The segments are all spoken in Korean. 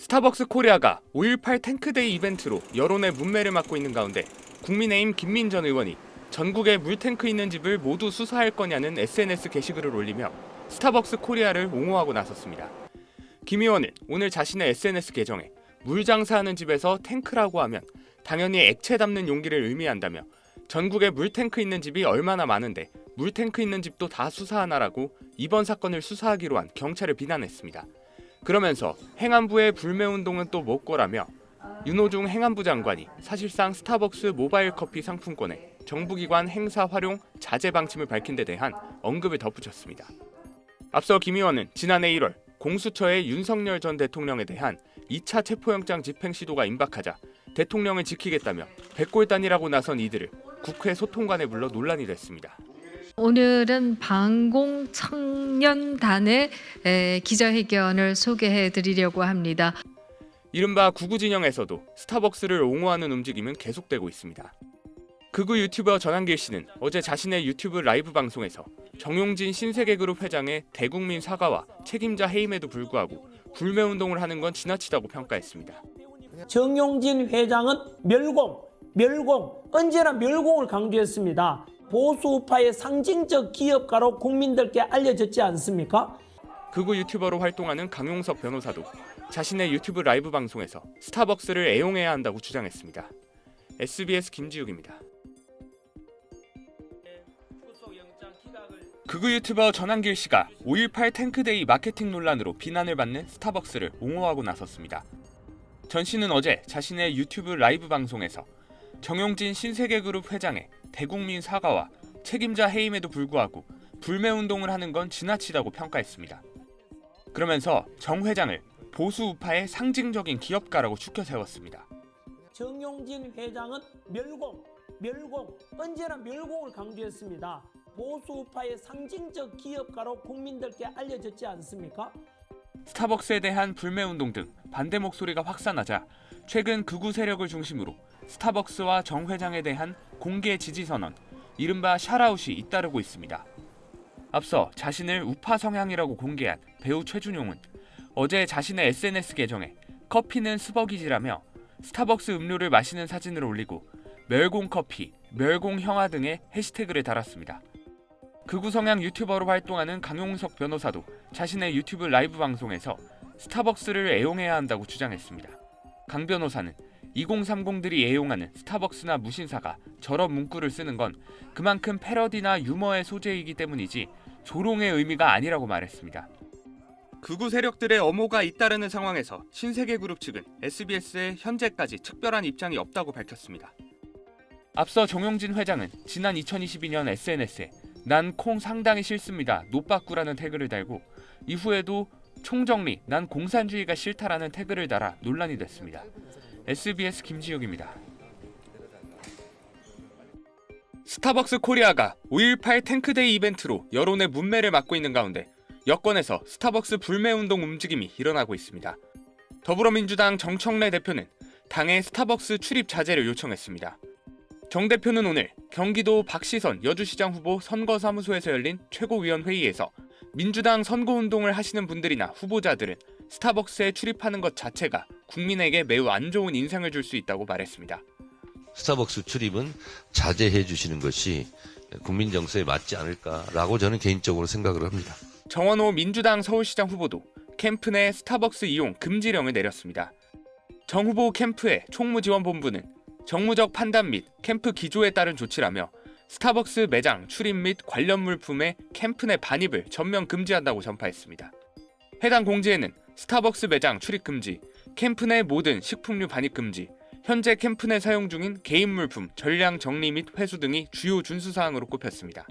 스타벅스 코리아가 5.18 탱크데이 이벤트로 여론의 문매를 맡고 있는 가운데 국민의힘 김민 전 의원이 전국에 물탱크 있는 집을 모두 수사할 거냐는 SNS 게시글을 올리며 스타벅스 코리아를 옹호하고 나섰습니다. 김 의원은 오늘 자신의 SNS 계정에 물 장사하는 집에서 탱크라고 하면 당연히 액체 담는 용기를 의미한다며 전국에 물탱크 있는 집이 얼마나 많은데 물탱크 있는 집도 다 수사하나라고 이번 사건을 수사하기로 한 경찰을 비난했습니다. 그러면서 행안부의 불매운동은 또 뭐 거라며 윤호중 행안부 장관이 사실상 스타벅스 모바일 커피 상품권에 정부기관 행사 활용 자제 방침을 밝힌 데 대한 언급을 덧붙였습니다. 앞서 김 의원은 지난해 1월 공수처의 윤석열 전 대통령에 대한 2차 체포영장 집행 시도가 임박하자 대통령을 지키겠다며 백골단이라고 나선 이들을 국회 소통관에 불러 논란이 됐습니다. 오늘은 반공청년단의 기자회견을 소개해 드리려고 합니다. 이른바 구구 진영에서도 스타벅스를 옹호하는 움직임은 계속되고 있습니다. 극우 유튜버 전한길 씨는 어제 자신의 유튜브 라이브 방송에서 정용진 신세계그룹 회장의 대국민 사과와 책임자 해임에도 불구하고 불매운동을 하는 건 지나치다고 평가했습니다. 정용진 회장은 멸공, 언제나 멸공을 강조했습니다. 보수우파의 상징적 기업가로 국민들께 알려졌지 않습니까? 극우 유튜버로 활동하는 강용석 변호사도 자신의 유튜브 라이브 방송에서 스타벅스를 애용해야 한다고 주장했습니다. SBS 김지욱입니다. 극우 유튜버 전한길 씨가 5.18 탱크데이 마케팅 논란으로 비난을 받는 스타벅스를 옹호하고 나섰습니다. 전 씨는 어제 자신의 유튜브 라이브 방송에서 정용진 신세계그룹 회장의 대국민 사과와 책임자 해임에도 불구하고 불매운동을 하는 건 지나치다고 평가했습니다. 그러면서 정 회장을 보수 우파의 상징적인 기업가라고 추켜 세웠습니다. 정용진 회장은 멸공, 언제나 멸공을 강조했습니다. 보수우파의 상징적 기업가로 국민들께 알려졌지 않습니까? 스타벅스에 대한 불매운동 등 반대 목소리가 확산하자 최근 극우 세력을 중심으로 스타벅스와 정 회장에 대한 공개 지지선언, 이른바 샤라웃이 잇따르고 있습니다. 앞서 자신을 우파 성향이라고 공개한 배우 최준용은 어제 자신의 SNS 계정에 커피는 스벅이지라며 스타벅스 음료를 마시는 사진을 올리고 멸공커피, 멸공형아 등의 해시태그를 달았습니다. 극우 성향 유튜버로 활동하는 강용석 변호사도 자신의 유튜브 라이브 방송에서 스타벅스를 애용해야 한다고 주장했습니다. 강 변호사는 2030들이 애용하는 스타벅스나 무신사가 저런 문구를 쓰는 건 그만큼 패러디나 유머의 소재이기 때문이지 조롱의 의미가 아니라고 말했습니다. 극우 세력들의 엄호가 잇따르는 상황에서 신세계그룹 측은 SBS에 현재까지 특별한 입장이 없다고 밝혔습니다. 앞서 정용진 회장은 지난 2022년 SNS에 난 콩 상당히 싫습니다. 노빠꾸라는 태그를 달고 이후에도 총정리 난 공산주의가 싫다라는 태그를 달아 논란이 됐습니다. SBS 김지욱입니다. 스타벅스 코리아가 5.18 탱크데이 이벤트로 여론의 문매를 맡고 있는 가운데 여권에서 스타벅스 불매운동 움직임이 일어나고 있습니다. 더불어민주당 정청래 대표는 당의 스타벅스 출입 자제를 요청했습니다. 정 대표는 오늘 경기도 박시선 여주시장 후보 선거사무소에서 열린 최고위원회의에서 민주당 선거운동을 하시는 분들이나 후보자들은 스타벅스에 출입하는 것 자체가 국민에게 매우 안 좋은 인상을 줄 수 있다고 말했습니다. 스타벅스 출입은 자제해 주시는 것이 국민 정서에 맞지 않을까라고 저는 개인적으로 생각을 합니다. 정원호 민주당 서울시장 후보도 캠프 내 스타벅스 이용 금지령을 내렸습니다. 정 후보 캠프의 총무지원본부는 정무적 판단 및 캠프 기조에 따른 조치라며 스타벅스 매장 출입 및 관련 물품의 캠프 내 반입을 전면 금지한다고 전파했습니다. 해당 공지에는 스타벅스 매장 출입 금지, 캠프 내 모든 식품류 반입 금지, 현재 캠프 내 사용 중인 개인 물품 전량 정리 및 회수 등이 주요 준수사항으로 꼽혔습니다.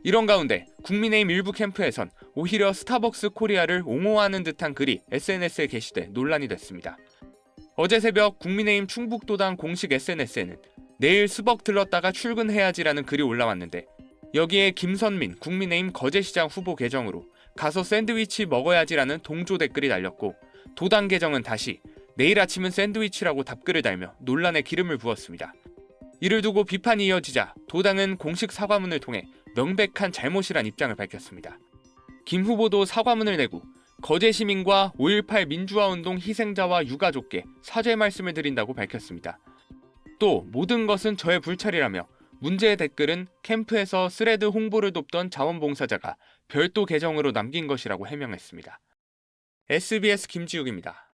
이런 가운데 국민의힘 일부 캠프에선 오히려 스타벅스 코리아를 옹호하는 듯한 글이 SNS에 게시돼 논란이 됐습니다. 어제 새벽 국민의힘 충북도당 공식 SNS에는 내일 스벅 들렀다가 출근해야지라는 글이 올라왔는데 여기에 김선민 국민의힘 거제시장 후보 계정으로 가서 샌드위치 먹어야지라는 동조 댓글이 달렸고 도당 계정은 다시 내일 아침은 샌드위치라고 답글을 달며 논란에 기름을 부었습니다. 이를 두고 비판이 이어지자 도당은 공식 사과문을 통해 명백한 잘못이란 입장을 밝혔습니다. 김 후보도 사과문을 내고 거제 시민과 5.18 민주화운동 희생자와 유가족께 사죄 말씀을 드린다고 밝혔습니다. 또 모든 것은 저의 불찰이라며 문제의 댓글은 캠프에서 스레드 홍보를 돕던 자원봉사자가 별도 계정으로 남긴 것이라고 해명했습니다. SBS 김지욱입니다.